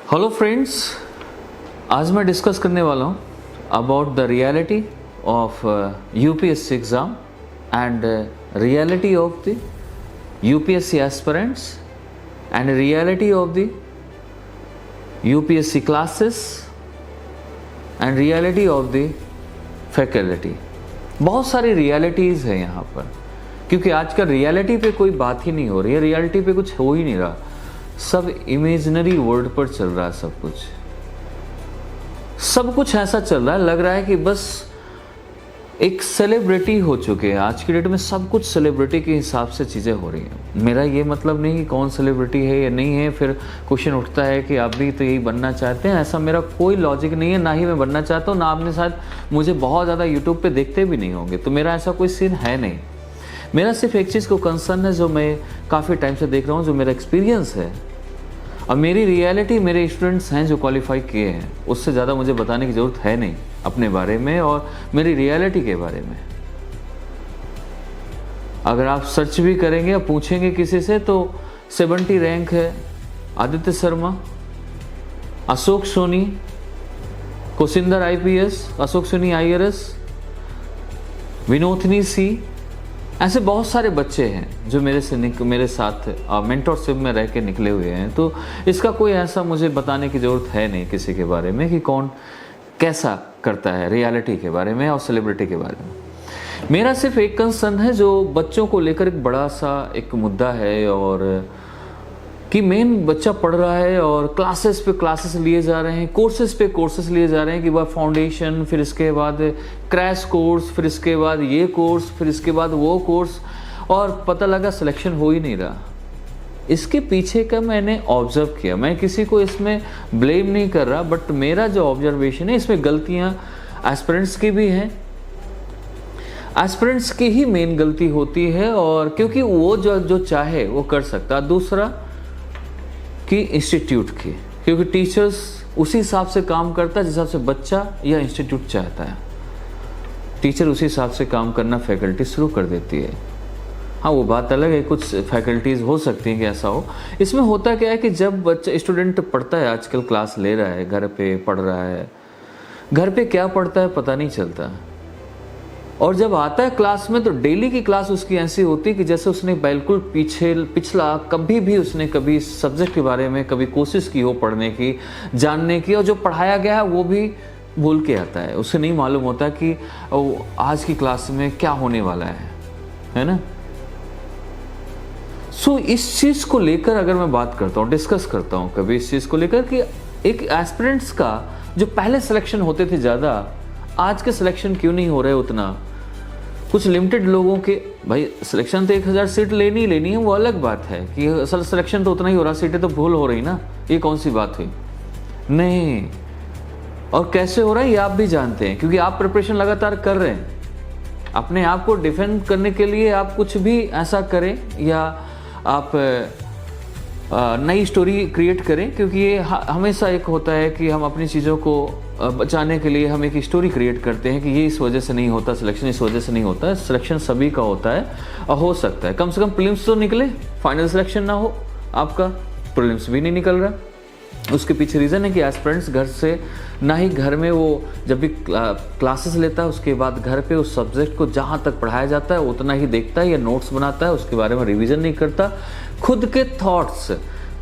Hello friends, आज मैं discuss करने वाला हूँ about the reality of UPSC exam and reality of the UPSC aspirants and reality of the UPSC classes and reality of the faculty. बहुत सारी realities है यहाँ पर, क्योंकि आजकल रियलिटी पे कोई बात ही नहीं हो रही है, रियलिटी पे कुछ हो ही नहीं रहा, सब इमेजिनरी वर्ल्ड पर चल रहा है। सब कुछ ऐसा चल रहा है, लग रहा है कि बस एक सेलिब्रिटी हो चुके हैं। आज की डेट में सब कुछ सेलिब्रिटी के हिसाब से चीज़ें हो रही हैं। मेरा ये मतलब नहीं कि कौन सेलिब्रिटी है या नहीं है, फिर क्वेश्चन उठता है कि आप भी तो यही बनना चाहते हैं। ऐसा मेरा कोई लॉजिक नहीं है, ना ही मैं बनना चाहता हूँ, ना आपने शायद मुझे बहुत ज़्यादा यूट्यूब पे देखते भी नहीं होंगे, तो मेरा ऐसा कोई सीन है नहीं। मेरा सिर्फ एक चीज़ को कंसर्न है जो मैं काफ़ी टाइम से देख रहा हूँ, जो मेरा एक्सपीरियंस है और मेरी रियलिटी, मेरे स्टूडेंट्स हैं जो क्वालिफाई किए हैं, उससे ज़्यादा मुझे बताने की ज़रूरत है नहीं अपने बारे में और मेरी रियलिटी के बारे में। अगर आप सर्च भी करेंगे या पूछेंगे किसी से तो 70 रैंक है आदित्य शर्मा, अशोक सोनी, कोशिंदर IPS, अशोक सोनी IRS, विनोदनी सी, ऐसे बहुत सारे बच्चे हैं जो मेरे साथ मेंटरशिप में रह के निकले हुए हैं। तो इसका कोई ऐसा मुझे बताने की ज़रूरत है नहीं किसी के बारे में कि कौन कैसा करता है रियलिटी के बारे में और सेलिब्रिटी के बारे में। मेरा सिर्फ एक कंसर्न है जो बच्चों को लेकर एक बड़ा सा एक मुद्दा है, और कि मेन बच्चा पढ़ रहा है और क्लासेस पे क्लासेस लिए जा रहे हैं, कोर्सेज पे कोर्सेज लिए जा रहे हैं कि वह फाउंडेशन, फिर इसके बाद क्रैश कोर्स, फिर इसके बाद ये कोर्स, फिर इसके बाद वो कोर्स, और पता लगा सिलेक्शन हो ही नहीं रहा। इसके पीछे का मैंने ऑब्जर्व किया, मैं किसी को इसमें ब्लेम नहीं कर रहा, बट मेरा जो ऑब्जर्वेशन है इसमें गलतियाँ एस्पिरेंट्स की भी हैं, एस्पिरेंट्स की ही मेन गलती होती है, और क्योंकि वो जो चाहे वो कर सकता। दूसरा कि इंस्टीट्यूट की, क्योंकि टीचर्स उसी हिसाब से काम करता है जिस हिसाब से बच्चा या इंस्टीट्यूट चाहता है। टीचर उसी हिसाब से काम करना फैकल्टी शुरू कर देती है। हाँ, वो बात अलग है, कुछ फैकल्टीज़ हो सकती हैं कि ऐसा हो। इसमें होता क्या है कि जब बच्चा स्टूडेंट पढ़ता है, आजकल क्लास ले रहा है, घर पे पढ़ रहा है, घर पे क्या पढ़ता है पता नहीं चलता, और जब आता है क्लास में तो डेली की क्लास उसकी ऐसी होती है कि जैसे उसने बिल्कुल पिछला कभी भी उसने कभी सब्जेक्ट के बारे में कभी कोशिश की हो पढ़ने की, जानने की, और जो पढ़ाया गया है वो भी भूल के आता है। उसे नहीं मालूम होता कि आज की क्लास में क्या होने वाला है ना। सो इस चीज़ को लेकर अगर मैं बात करता हूँ, डिस्कस करता हूँ कभी इस चीज़ को लेकर कि एक एस्पिरेंट्स का जो पहले सिलेक्शन होते थे ज़्यादा, आज के सिलेक्शन क्यों नहीं हो रहे उतना। कुछ लिमिटेड लोगों के, भाई सिलेक्शन तो 1000 सीट लेनी है, वो अलग बात है कि असल सिलेक्शन तो उतना ही हो रहा, सीटें तो भूल हो रही ना, ये कौन सी बात हुई नहीं। और कैसे हो रहा है ये आप भी जानते हैं, क्योंकि आप प्रिपरेशन लगातार कर रहे हैं। अपने आप को डिफेंड करने के लिए आप कुछ भी ऐसा करें या आप नई स्टोरी क्रिएट करें, क्योंकि ये हमेशा एक होता है कि हम अपनी चीज़ों को बचाने के लिए हम एक स्टोरी क्रिएट करते हैं कि ये इस वजह से नहीं होता सिलेक्शन, इस वजह से नहीं होता है। सिलेक्शन सभी का होता है और हो सकता है कम से कम प्रीलिम्स तो निकले, फाइनल सिलेक्शन ना हो, आपका प्रीलिम्स भी नहीं निकल रहा। उसके पीछे रीज़न है कि एस्पिरेंट्स घर से ना ही घर में वो जब भी क्लासेस लेता है उसके बाद घर पे उस सब्जेक्ट को जहाँ तक पढ़ाया जाता है उतना ही देखता है या नोट्स बनाता है, उसके बारे में रिवीजन नहीं करता, खुद के थॉट्स,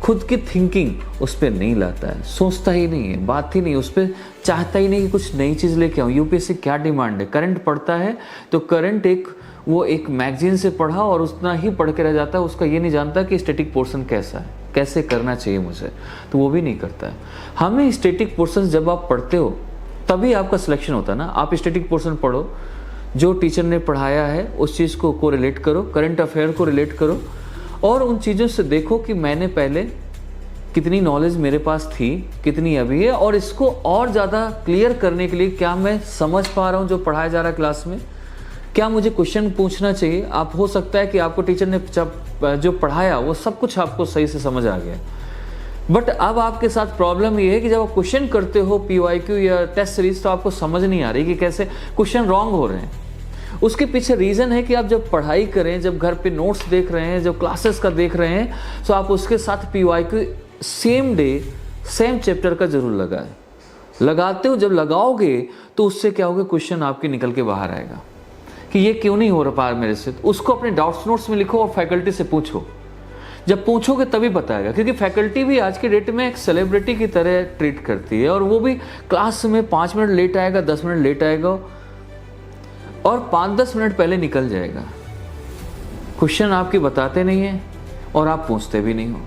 खुद की थिंकिंग उस पर नहीं लाता है, सोचता ही नहीं है, बात ही नहीं, उस पर चाहता ही नहीं कि कुछ नई चीज़ लेके आऊँ। यूपीएससी क्या डिमांड है, करंट पढ़ता है तो करंट वो एक मैगजीन से पढ़ा और उतना ही पढ़ के रह जाता है, उसका ये नहीं जानता कि स्टैटिक पोर्शन कैसा है, कैसे करना चाहिए मुझे, तो वो भी नहीं करता है। हमें स्टैटिक पोर्शन जब आप पढ़ते हो तभी आपका सिलेक्शन होता है ना। आप स्टैटिक पोर्शन पढ़ो, जो टीचर ने पढ़ाया है उस चीज़ को रिलेट करो, करंट अफेयर को रिलेट करो, और उन चीज़ों से देखो कि मैंने पहले कितनी नॉलेज मेरे पास थी, कितनी अभी है, और इसको और ज़्यादा क्लियर करने के लिए क्या मैं समझ पा रहा हूँ जो पढ़ाया जा रहा है क्लास में, क्या मुझे क्वेश्चन पूछना चाहिए। आप हो सकता है कि आपको टीचर ने जो पढ़ाया वो सब कुछ आपको सही से समझ आ गया, बट अब आपके साथ प्रॉब्लम ये है कि जब आप क्वेश्चन करते हो PYQ या टेस्ट सीरीज तो आपको समझ नहीं आ रही कि कैसे क्वेश्चन रॉन्ग हो रहे हैं। उसके पीछे रीज़न है कि आप जब पढ़ाई करें, जब घर पे नोट्स देख रहे हैं, जब क्लासेस का देख रहे हैं, तो आप उसके साथ PYQ same day same chapter का जरूर लगाए। लगाते हो, जब लगाओगे तो उससे क्या होगा, क्वेश्चन आपके निकल के बाहर आएगा कि ये क्यों नहीं हो रहा पार मेरे से। तो उसको अपने डाउट्स नोट्स में लिखो और फैकल्टी से पूछो। जब पूछोगे तभी बताएगा, क्योंकि फैकल्टी भी आज के डेट में एक सेलिब्रिटी की तरह ट्रीट करती है, और वो भी क्लास में 5 मिनट लेट आएगा, 10 मिनट लेट आएगा और 5-10 मिनट पहले निकल जाएगा। क्वेश्चन आपके बताते नहीं है और आप पूछते भी नहीं हो।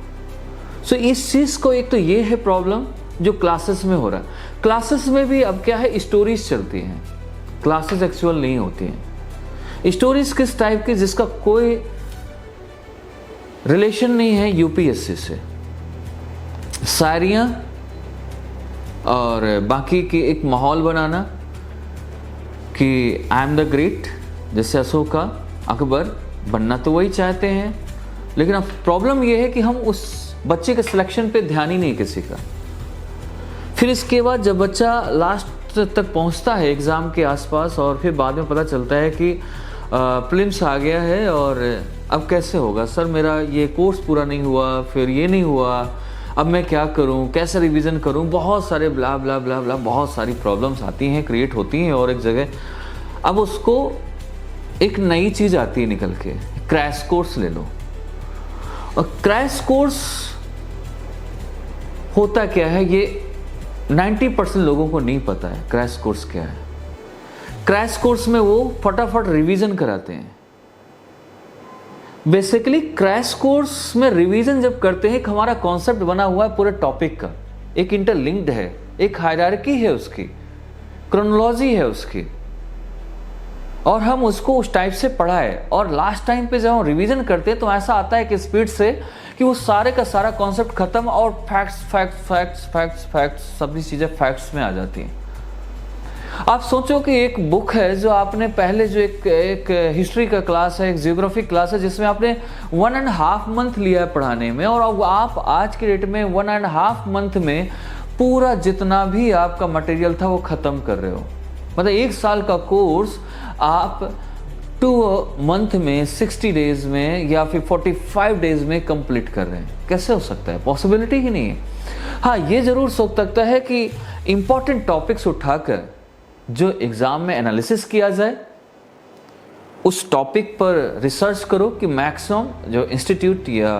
सो इस चीज़ को, एक तो ये है प्रॉब्लम जो क्लासेस में हो रहा है। क्लासेस में भी अब क्या है, स्टोरीज चलती हैं, क्लासेस एक्चुअल नहीं होती हैं। स्टोरीज किस टाइप की, जिसका कोई रिलेशन नहीं है यूपीएससी से, शायरियाँ और बाकी की एक माहौल बनाना कि आई एम द ग्रेट, जैसे अशोका अकबर बनना तो वही चाहते हैं, लेकिन अब प्रॉब्लम यह है कि हम उस बच्चे के सिलेक्शन पे ध्यान ही नहीं किसी का। फिर इसके बाद जब बच्चा लास्ट तक पहुंचता है एग्ज़ाम के आसपास, और फिर बाद में पता चलता है कि प्रीलिम्स आ गया है और अब कैसे होगा सर, मेरा ये कोर्स पूरा नहीं हुआ, फिर ये नहीं हुआ, अब मैं क्या करूं, कैसे रिवीजन करूं, बहुत सारे ब्ला ब्ला ब्ला ब्ला, बहुत सारी प्रॉब्लम्स आती हैं, क्रिएट होती हैं। और एक जगह अब उसको एक नई चीज़ आती है निकल के, क्रैश कोर्स ले लो। और क्रैश कोर्स होता क्या है, ये 90% लोगों को नहीं पता है क्रैश कोर्स क्या है। क्रैश कोर्स में वो फटाफट रिवीजन कराते हैं। बेसिकली क्रैश कोर्स में रिवीजन जब करते हैं, हमारा कॉन्सेप्ट बना हुआ है पूरे टॉपिक का, एक इंटरलिंक्ड है, एक हायरार्की है उसकी, क्रोनोलॉजी है उसकी, और हम उसको उस टाइप से पढ़ाए। और लास्ट टाइम पे जब हम रिवीजन करते हैं तो ऐसा आता है कि स्पीड से कि वो सारे का सारा कॉन्सेप्ट खत्म, और facts facts facts facts facts सभी चीज़ें फैक्ट्स में आ जाती हैं। आप सोचो कि एक बुक है जो आपने पहले, जो एक हिस्ट्री का क्लास है, एक जियोग्राफी क्लास है, जिसमें आपने 1.5 मंथ लिया है पढ़ाने में, और अब आप आज के डेट में 1.5 मंथ में पूरा जितना भी आपका मटेरियल था वो ख़त्म कर रहे हो। मतलब 1 साल का कोर्स आप 2 मंथ में, 60 डेज में या फिर 45 डेज में कंप्लीट कर रहे हैं। कैसे हो सकता है? पॉसिबिलिटी ही नहीं है। हाँ, ये ज़रूर सोच सकता है कि इम्पॉर्टेंट टॉपिक्स उठाकर जो एग्ज़ाम में एनालिसिस किया जाए, उस टॉपिक पर रिसर्च करो कि मैक्सिमम जो इंस्टीट्यूट या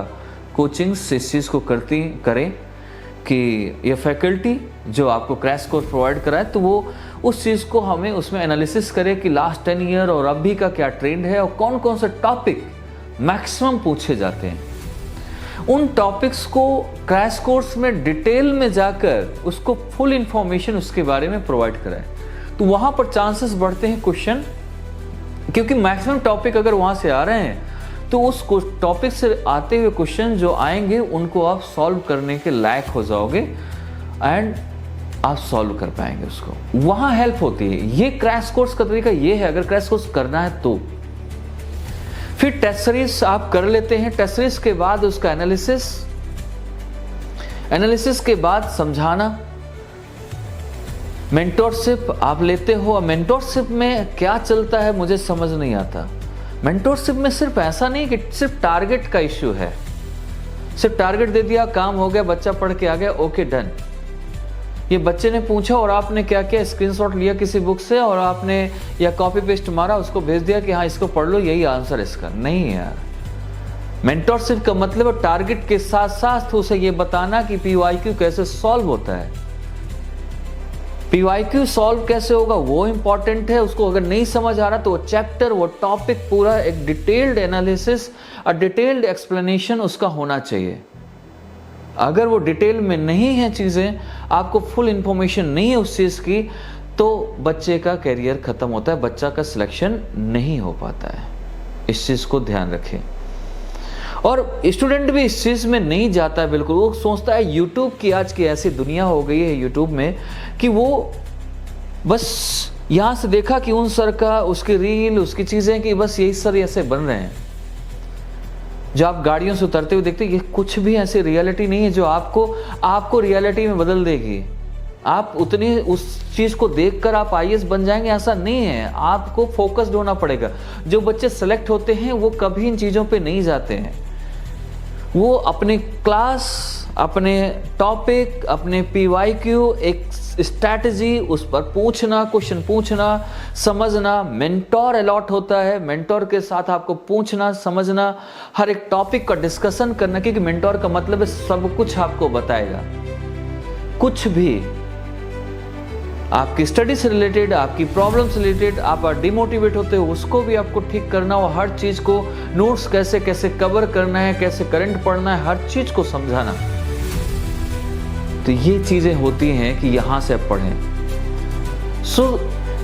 कोचिंग्स इस चीज़ को करें कि ये फैकल्टी जो आपको क्रैश कोर्स प्रोवाइड कराए, तो वो उस चीज़ को हमें उसमें एनालिसिस करे कि लास्ट 10 ईयर और अभी का क्या ट्रेंड है, और कौन कौन से टॉपिक मैक्सिमम पूछे जाते हैं। उन टॉपिक्स को क्रैश कोर्स में डिटेल में जाकर उसको फुल इंफॉर्मेशन उसके बारे में प्रोवाइड कराए, तो वहाँ पर चांसेस बढ़ते हैं क्वेश्चन, क्योंकि मैक्सिमम टॉपिक अगर वहाँ से आ रहे हैं तो उस टॉपिक से आते हुए क्वेश्चन जो आएंगे उनको आप सॉल्व करने के लायक हो जाओगे, एंड आप सॉल्व कर पाएंगे उसको। वहाँ हेल्प होती है। ये क्रैश कोर्स का तरीका ये है, अगर क्रैश कोर्स करना है तो। फिर टेस्ट सीरीज आप कर लेते हैं, टेस्ट सीरीज के बाद उसका एनालिसिस के बाद समझाना। मेंटोरशिप आप लेते हो, मेंटोरशिप में क्या चलता है मुझे समझ नहीं आता। मेंटोरशिप में सिर्फ ऐसा नहीं कि सिर्फ टारगेट का इश्यू है, सिर्फ टारगेट दे दिया, काम हो गया, बच्चा पढ़ के आ गया, ओके डन। ये बच्चे ने पूछा और आपने क्या किया, स्क्रीनशॉट लिया किसी बुक से और आपने या कॉपी पेस्ट मारा, उसको भेज दिया कि हाँ इसको पढ़ लो, यही आंसर इसका। नहीं यार, मेंटोरशिप का मतलब टारगेट के साथ साथ उसे ये बताना कि पीवाईक्यू कैसे सॉल्व होता है। पीवाईक्यू सॉल्व कैसे होगा वो इंपॉर्टेंट है। उसको अगर नहीं समझ आ रहा तो वो चैप्टर, वो टॉपिक पूरा एक डिटेल्ड एनालिसिस और डिटेल्ड एक्सप्लेनेशन उसका होना चाहिए। अगर वो डिटेल में नहीं है चीज़ें, आपको फुल इंफॉर्मेशन नहीं है उस चीज़ की, तो बच्चे का कैरियर खत्म होता है, बच्चा का सिलेक्शन नहीं हो पाता है। इस चीज़ को ध्यान रखें। और स्टूडेंट भी इस चीज़ में नहीं जाता है बिल्कुल। वो सोचता है यूट्यूब की आज की ऐसी दुनिया हो गई है यूट्यूब में कि वो बस यहाँ से देखा कि उन सर का, उसकी रील, उसकी चीज़ें कि बस यही सर ऐसे बन रहे हैं। जो आप गाड़ियों से उतरते हुए देखते हैं, ये कुछ भी ऐसी रियलिटी नहीं है जो आपको रियलिटी में बदल देगी। आप उतनी उस चीज़ को देखकर आप आईएएस बन जाएंगे, ऐसा नहीं है। आपको फोकस्ड होना पड़ेगा। जो बच्चे सेलेक्ट होते हैं वो कभी इन चीज़ों पे नहीं जाते हैं। वो अपने क्लास, अपने टॉपिक, अपने PYQ, एक स्ट्रैटेजी, उस पर पूछना, क्वेश्चन पूछना, समझना। मेंटोर अलॉट होता है, मेंटोर के साथ आपको पूछना, समझना, हर एक टॉपिक का डिस्कशन करना, क्योंकि मेंटोर का मतलब है सब कुछ आपको बताएगा। कुछ भी आपकी स्टडी से रिलेटेड, आपकी प्रॉब्लम से रिलेटेड, आप डिमोटिवेट होते हो उसको भी आपको ठीक करना, और हर चीज को, नोट्स कैसे कैसे कवर करना है, कैसे करंट पढ़ना है, हर चीज को समझाना। तो ये चीजें होती हैं कि यहां से आप पढ़ें।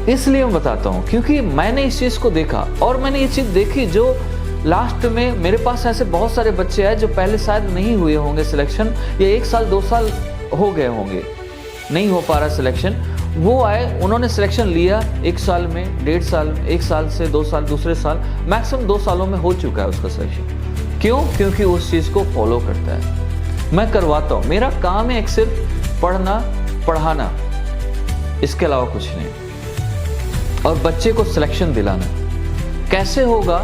इसलिए मैं बताता हूं क्योंकि मैंने इस चीज को देखा, और मैंने ये चीज देखी जो लास्ट में मेरे पास ऐसे बहुत सारे बच्चे हैं जो पहले शायद नहीं हुए होंगे सिलेक्शन, या 1 साल 2 साल हो गए होंगे नहीं हो पा रहा सिलेक्शन। वो आए, उन्होंने सिलेक्शन लिया 1 साल में, 1.5 साल, 1 साल से 2 साल, दूसरे साल, मैक्सिमम 2 सालों में हो चुका है उसका सिलेक्शन। क्यों? क्योंकि उस चीज को फॉलो करता है। मैं करवाता हूं, मेरा काम है एक सिर्फ पढ़ना, पढ़ाना, इसके अलावा कुछ नहीं, और बच्चे को सिलेक्शन दिलाना। कैसे होगा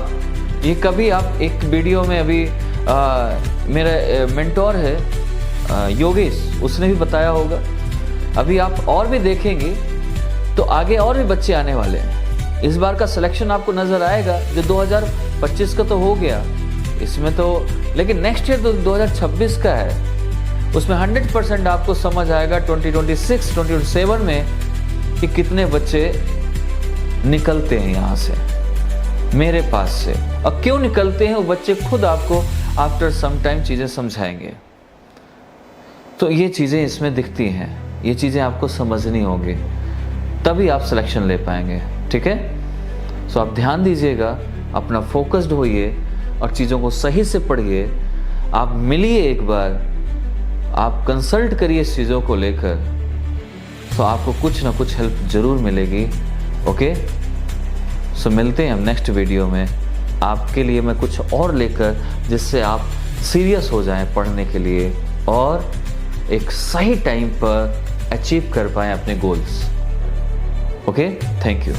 ये, कभी आप एक वीडियो में, अभी मेरा मेंटोर है योगेश, उसने भी बताया होगा, अभी आप और भी देखेंगे तो आगे और भी बच्चे आने वाले हैं। इस बार का सिलेक्शन आपको नजर आएगा, जो 2025 का तो हो गया इसमें तो, लेकिन नेक्स्ट ईयर तो 2026 का है, उसमें 100% आपको समझ आएगा 2026, 2027 में कि कितने बच्चे निकलते हैं यहाँ से, मेरे पास से। और क्यों निकलते हैं वो बच्चे खुद आपको आफ्टर सम टाइम चीज़ें समझाएंगे। तो ये चीज़ें इसमें दिखती हैं, ये चीज़ें आपको समझनी होगी, तभी आप सिलेक्शन ले पाएंगे। ठीक है? सो आप ध्यान दीजिएगा, अपना फोकस्ड होइए और चीज़ों को सही से पढ़िए। आप मिलिए एक बार, आप कंसल्ट करिए इस चीज़ों को लेकर, तो आपको कुछ ना कुछ हेल्प ज़रूर मिलेगी। ओके? सो मिलते हैं हम नेक्स्ट वीडियो में, आपके लिए मैं कुछ और लेकर, जिससे आप सीरियस हो जाएं पढ़ने के लिए और एक सही टाइम पर अचीव कर पाएं अपने गोल्स। ओके? Thank you.